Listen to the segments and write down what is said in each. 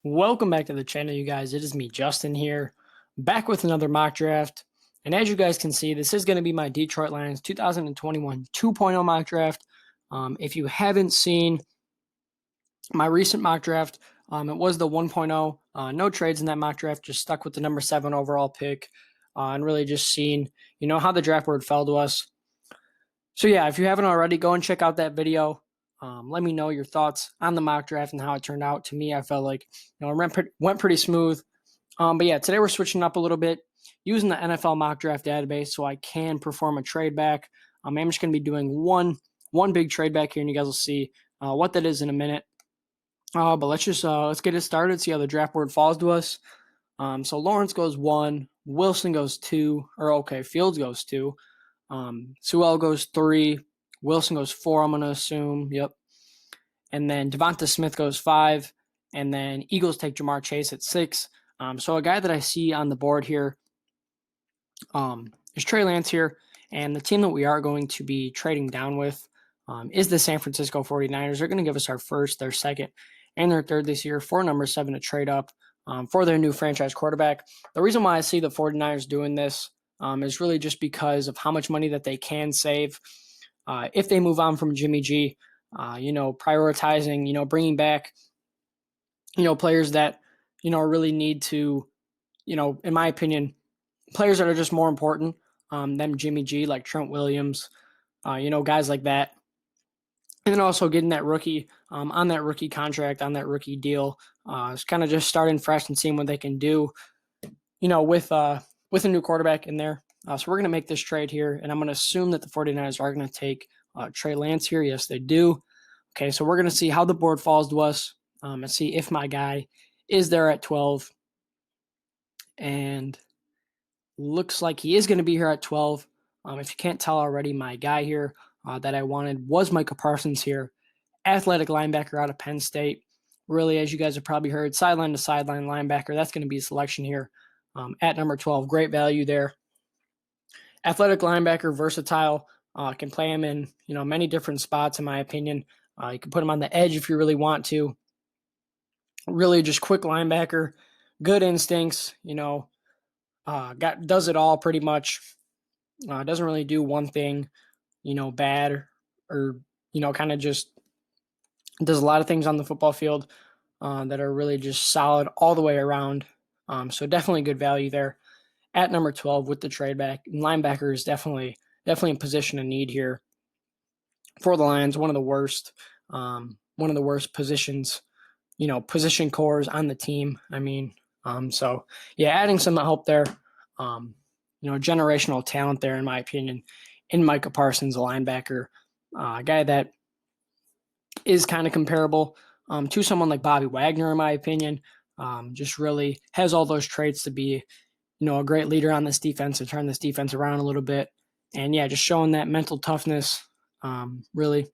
Welcome back to the channel, you guys. It is me, Justin, here, back with another mock draft. And as you guys can see, this is going to be my Detroit Lions 2021 2.0 mock draft. If you haven't seen my recent mock draft, it was the 1.0. No trades in that mock draft, just stuck with the number 7 overall pick and really just seeing, how the draft board fell to us. So yeah, if you haven't already, go and check out that video. Let me know your thoughts on the mock draft and how it turned out. To me, I felt like it went pretty smooth. But yeah, today we're switching up a little bit, using the NFL mock draft database so I can perform a trade back. I'm just going to be doing one big trade back here, and you guys will see what that is in a minute. But let's get it started. See how the draft board falls to us. So Lawrence goes 1, Wilson goes 2, Fields goes 2. Sewell goes 3. Wilson goes 4, I'm going to assume. Yep. And then Devonta Smith goes 5. And then Eagles take Ja'Marr Chase at 6. So a guy that I see on the board here is Trey Lance here. And the team that we are going to be trading down with is the San Francisco 49ers. They're going to give us our first, their second, and their third this year for number 7 to trade up for their new franchise quarterback. The reason why I see the 49ers doing this is really just because of how much money that they can save if they move on from Jimmy G. Prioritizing, bringing back, players that, really need to, in my opinion, players that are just more important than Jimmy G, like Trent Williams, guys like that. And then also getting that rookie on that rookie contract, on that rookie deal. It's kind of just starting fresh and seeing what they can do, with a new quarterback in there. So we're going to make this trade here, and I'm going to assume that the 49ers are going to take Trey Lance here. Yes, they do. Okay, so we're going to see how the board falls to us and see if my guy is there at 12. And looks like he is going to be here at 12. If you can't tell already, my guy here that I wanted was Micah Parsons here, athletic linebacker out of Penn State. Really, as you guys have probably heard, sideline to sideline linebacker. That's going to be a selection here at number 12. Great value there. Athletic linebacker, versatile. Can play him in many different spots, in my opinion. You can put him on the edge if you really want to. Really, just quick linebacker, good instincts. Does it all pretty much. Doesn't really do one thing, bad or kind of just does a lot of things on the football field that are really just solid all the way around. So definitely good value there at number 12 with the trade back. And linebacker is definitely a position of need here for the Lions. One of the worst positions, position cores on the team. So yeah, adding some help there. Generational talent there, in my opinion, in Micah Parsons, a linebacker, a guy that is kind of comparable to someone like Bobby Wagner, in my opinion. Just really has all those traits to be, a great leader on this defense and turn this defense around a little bit. And yeah, just showing that mental toughness, really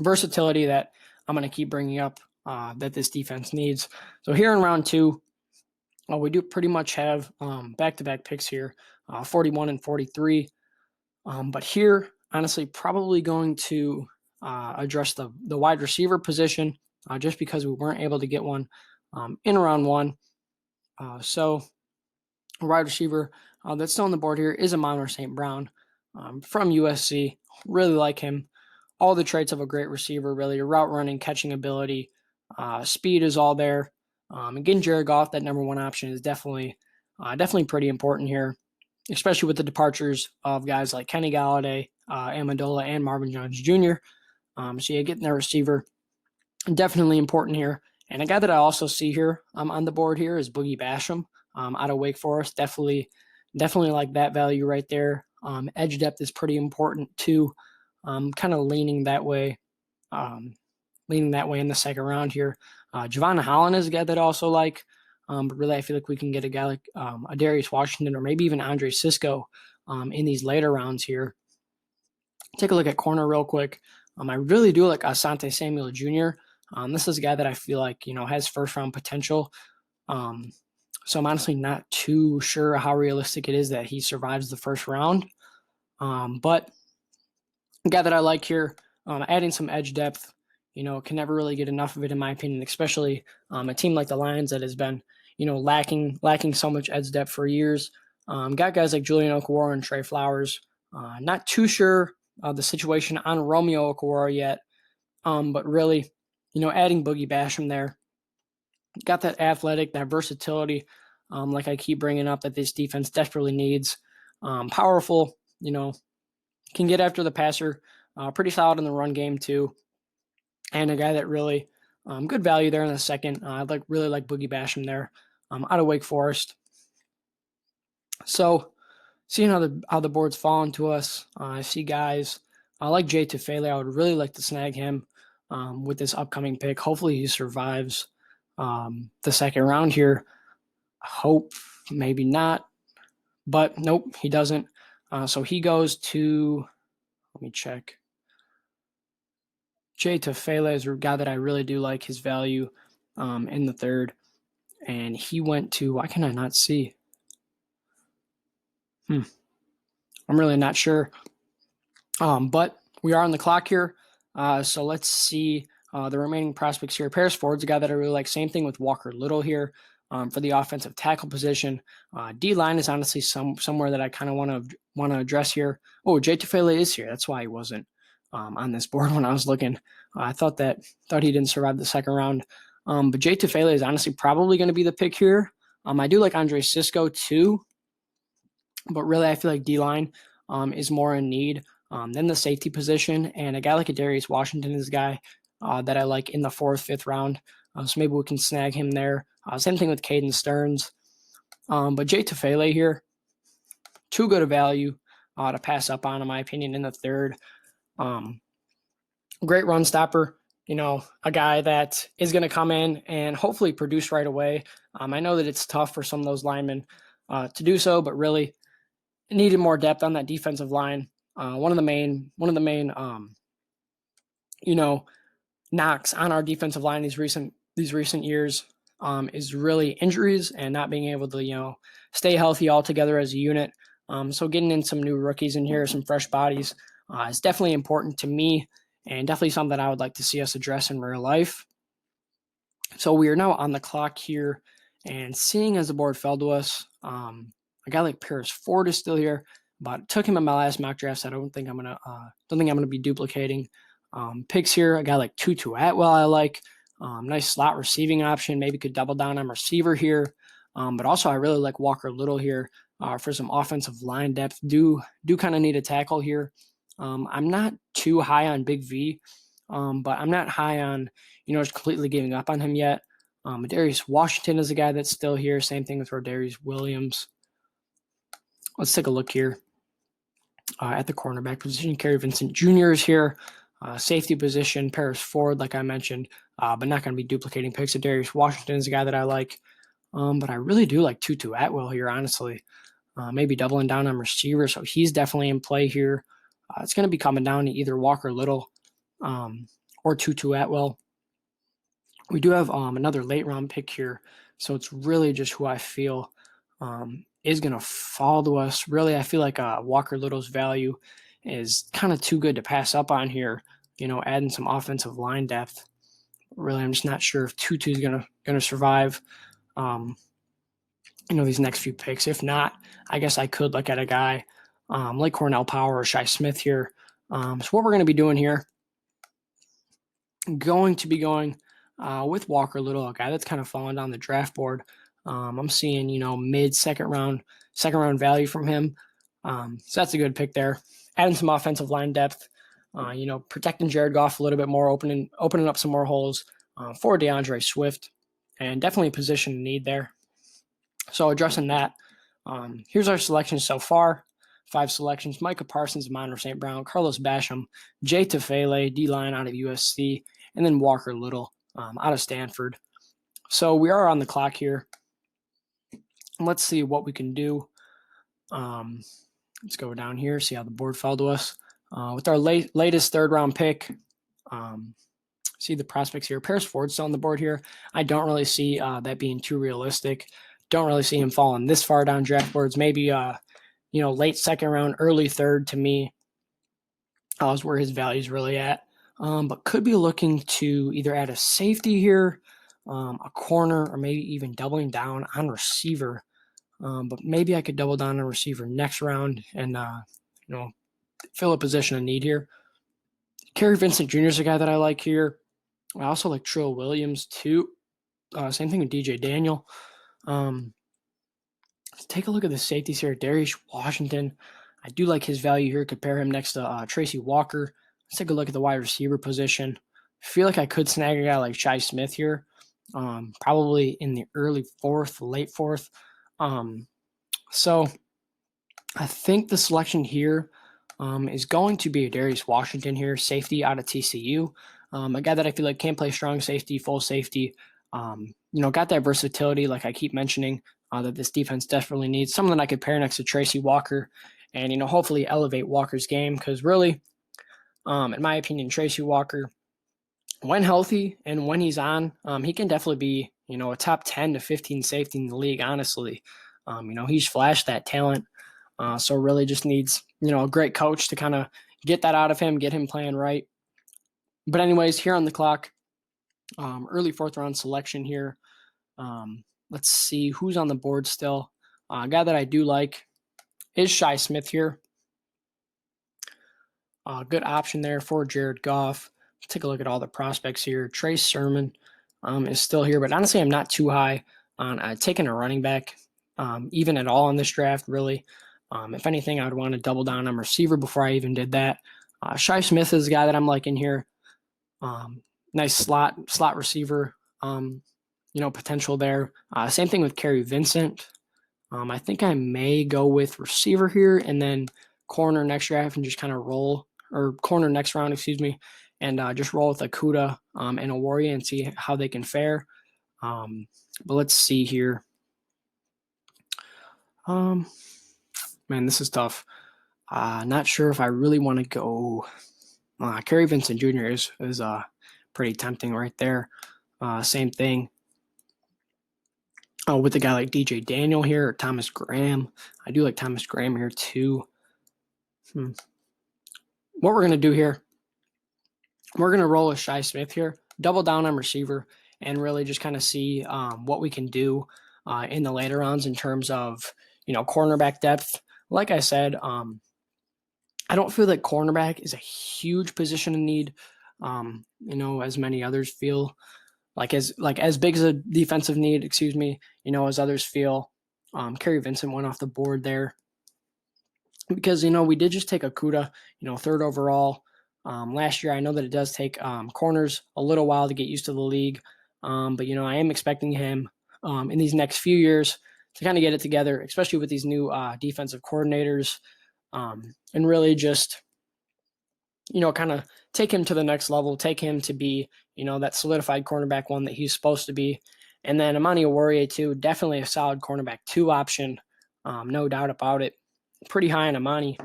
versatility that I'm going to keep bringing up that this defense needs. So here in round 2, we do pretty much have back-to-back picks here, 41 and 43. But here, honestly, probably going to address the wide receiver position just because we weren't able to get one in round 1. So wide receiver that's still on the board here is Amon St. Brown from USC. Really like him. All the traits of a great receiver, really. Route running, catching ability, speed is all there. And getting Jared Goff, that number 1 option, is definitely pretty important here, especially with the departures of guys like Kenny Golladay, Amendola, and Marvin Jones Jr. So yeah, getting their receiver, definitely important here. And a guy that I also see here on the board here is Boogie Basham out of Wake Forest. Definitely like that value right there. Edge depth is pretty important too. Kind of leaning that way in the second round here. Javon Holland is a guy that I also like. But really, I feel like we can get a guy like a Darius Washington or maybe even Andre Cisco in these later rounds here. Take a look at corner real quick. I really do like Asante Samuel Jr. This is a guy that I feel like, has first-round potential. So I'm honestly not too sure how realistic it is that he survives the first round. But a guy that I like here, adding some edge depth, can never really get enough of it, in my opinion, especially a team like the Lions that has been, lacking so much edge depth for years. Got guys like Julian Okwara and Trey Flowers. Not too sure the situation on Romeo Okwara yet, but really, adding Boogie Basham there, got that athletic, that versatility, like I keep bringing up, that this defense desperately needs. Powerful, can get after the passer, pretty solid in the run game too, and a guy that really good value there in the second. I really like Boogie Basham there, out of Wake Forest. So seeing how the board's falling to us, I see guys like Jay Tufele. I would really like to snag him with this upcoming pick. Hopefully he survives the second round here. Hope maybe not, but nope, he doesn't. So he goes to, let me check. Jay Tufele is a guy that I really do like his value in the third. And he went to, why can I not see? I'm really not sure. But we are on the clock here. So let's see the remaining prospects here. Paris Ford's a guy that I really like. Same thing with Walker Little here for the offensive tackle position. D-line is honestly somewhere that I kind of want to address here. Oh, Jay Tufele is here. That's why he wasn't on this board when I was looking. I thought he didn't survive the second round. But Jay Tufele is honestly probably going to be the pick here. I do like Andre Cisco too, but really I feel like D-line is more in need than the safety position. And a guy like Darius Washington is a guy that I like in the 4th, 5th round. So maybe we can snag him there. Same thing with Caden Stearns. But Jay Tufele here, too good a value to pass up on, in my opinion, in the third. Great run stopper. A guy that is going to come in and hopefully produce right away. I know that it's tough for some of those linemen to do so, but really needed more depth on that defensive line. One of the main knocks on our defensive line these recent years is really injuries and not being able to stay healthy all together as a unit. So getting in some new rookies in here, some fresh bodies, is definitely important to me, and definitely something that I would like to see us address in real life. So we are now on the clock here, and seeing as the board fell to us, a guy like Paris Ford is still here, but took him in my last mock draft. So I don't think I'm gonna be duplicating picks here. A guy like Tutu Atwell I like. Nice slot receiving option. Maybe could double down on receiver here. But also I really like Walker Little here for some offensive line depth. Do kind of need a tackle here. I'm not too high on Big V, but I'm not high on just completely giving up on him yet. Darius Washington is a guy that's still here. Same thing with Rodarius Williams. Let's take a look here at the cornerback position. Kerry Vincent Jr. is here. Safety position, Paris Ford, like I mentioned, but not going to be duplicating picks. Darius Washington is a guy that I like, but I really do like Tutu Atwell here, honestly. Maybe doubling down on receiver, so he's definitely in play here. It's going to be coming down to either Walker Little or Tutu Atwell. We do have another late round pick here, so it's really just who I feel is going to fall to us. Really, I feel like Walker Little's value is kind of too good to pass up on here, adding some offensive line depth. Really, I'm just not sure if Tutu's going to survive, these next few picks. If not, I guess I could look at a guy like Cornell Power or Shi Smith here. So what we're going to be doing here, going to be going with Walker Little, a guy that's kind of fallen down the draft board. I'm seeing, mid second round value from him. So that's a good pick there. Adding some offensive line depth, protecting Jared Goff a little bit more, opening up some more holes for DeAndre Swift, and definitely a position need there. So addressing that, here's our selections so far. 5 selections: Micah Parsons, Monroe St. Brown, Carlos Basham, Jay Tufele, D-line out of USC, and then Walker Little out of Stanford. So we are on the clock here. Let's see what we can do. Let's go down here, see how the board fell to us. With our latest third-round pick, see the prospects here. Paris Ford's still on the board here. I don't really see that being too realistic. Don't really see him falling this far down draft boards. Maybe, late second round, early third to me is where his value is really at. but could be looking to either add a safety here, a corner, or maybe even doubling down on receiver. But maybe I could double down on receiver next round and fill a position of need here. Kerry Vincent Jr. is a guy that I like here. I also like Trill Williams too. Same thing with DJ Daniel. Let's take a look at the safeties here. Darius Washington. I do like his value here. Compare him next to Tracy Walker. Let's take a look at the wide receiver position. I feel like I could snag a guy like Shi Smith here, probably in the early fourth, late fourth. So I think the selection here is going to be a Darius Washington here, safety out of TCU. A guy that I feel like can play strong safety, full safety. Got that versatility, like I keep mentioning, that this defense desperately needs. Someone that I could pair next to Tracy Walker and, hopefully elevate Walker's game. Because really, in my opinion, Tracy Walker, when healthy and when he's on, he can definitely be, a top 10 to 15 safety in the league, honestly. He's flashed that talent. So really just needs, a great coach to kind of get that out of him, get him playing right. But anyways, here on the clock, early fourth round selection here. Let's see who's on the board still. A guy that I do like is Shi Smith here. Good option there for Jared Goff. Take a look at all the prospects here. Trey Sermon is still here, but honestly, I'm not too high on taking a running back, even at all in this draft, really. If anything, I would want to double down on receiver before I even did that. Shi Smith is a guy that I'm liking here. Nice slot receiver, potential there. Same thing with Kerry Vincent. I think I may go with receiver here and then corner next draft and just kind of roll, or corner next round, and just roll with Okudah and Oruwariye and see how they can fare. But let's see here. Man, this is tough. Not sure if I really want to go. Kerry Vincent Jr. is pretty tempting right there. Same thing with a guy like DJ Daniel here or Thomas Graham. I do like Thomas Graham here too. What we're going to do here, we're going to roll a Shi Smith here, double down on receiver, and really just kind of see what we can do in the later rounds in terms of, cornerback depth. Like I said, I don't feel that cornerback is a huge position in need, as many others feel. Like as big as a defensive need, as others feel. Kerry Vincent went off the board there because, we did just take Okudah, third overall last year. I know that it does take corners a little while to get used to the league, but, I am expecting him in these next few years to kind of get it together, especially with these new defensive coordinators, and really just, kind of take him to the next level, take him to be, that solidified cornerback one that he's supposed to be. And then Amani Oruwariye too, definitely a solid cornerback 2 option, no doubt about it. Pretty high on Amani,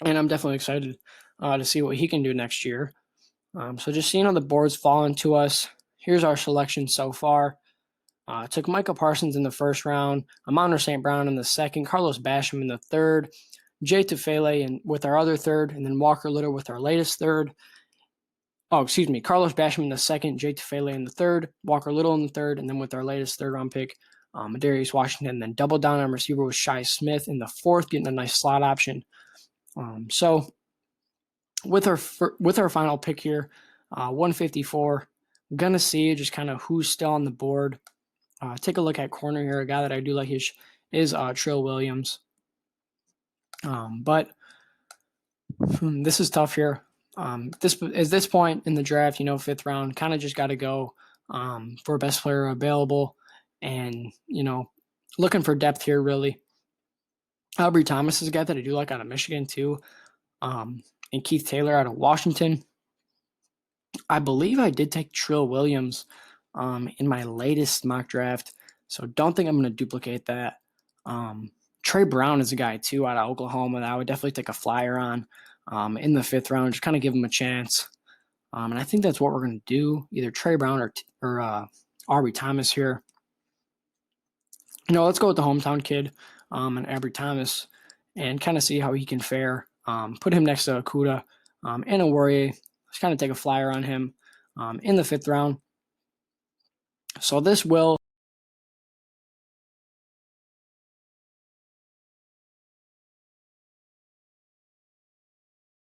and I'm definitely excited to see what he can do next year. So just seeing how the boards fall into us, here's our selection so far. Took Micah Parsons in the first round, Amon-Ra St. Brown in the second, Carlos Basham in the third, Jay Tufele with our other third, and then Walker Little with our latest third. Carlos Basham in the second, Jay Tufele in the third, Walker Little in the third, and then with our latest third-round pick, Darius Washington, and then double down on receiver with Shi Smith in the fourth, getting a nice slot option. So with our final pick here, 154, I'm going to see just kind of who's still on the board. Take a look at corner here. A guy that I do like is Trill Williams. But this is tough here. This point in the draft, fifth round, kind of just got to go for best player available and, looking for depth here, really. Aubrey Thomas is a guy that I do like out of Michigan, too, and Keith Taylor out of Washington. I believe I did take Trill Williams in my latest mock draft, so don't think I'm going to duplicate that. Trey Brown is a guy, too, out of Oklahoma that I would definitely take a flyer on in the fifth round, just kind of give him a chance. And I think that's what we're going to do, either Trey Brown or Aubrey Thomas here. Let's go with the hometown kid and Aubrey Thomas and kind of see how he can fare. Put him next to Okudah and Oruwariye. Let's kind of take a flyer on him in the 5th round. So this will